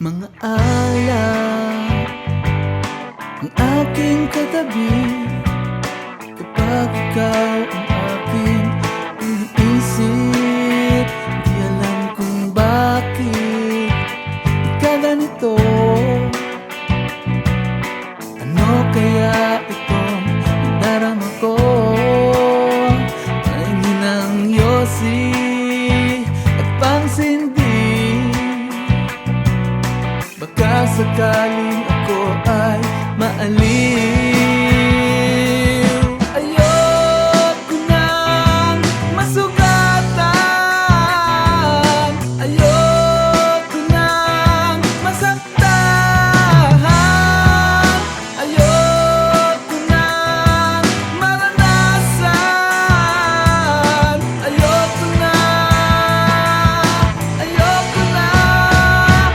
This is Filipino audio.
Mga alak ang aking katabi kapag ikaw ang aking iniisip. Di alam kung bakit ikaganito. Ano kaya itong nadarama ko? Pahingin ng yosi at pangsindi. Baka sakaling ako ay maalis.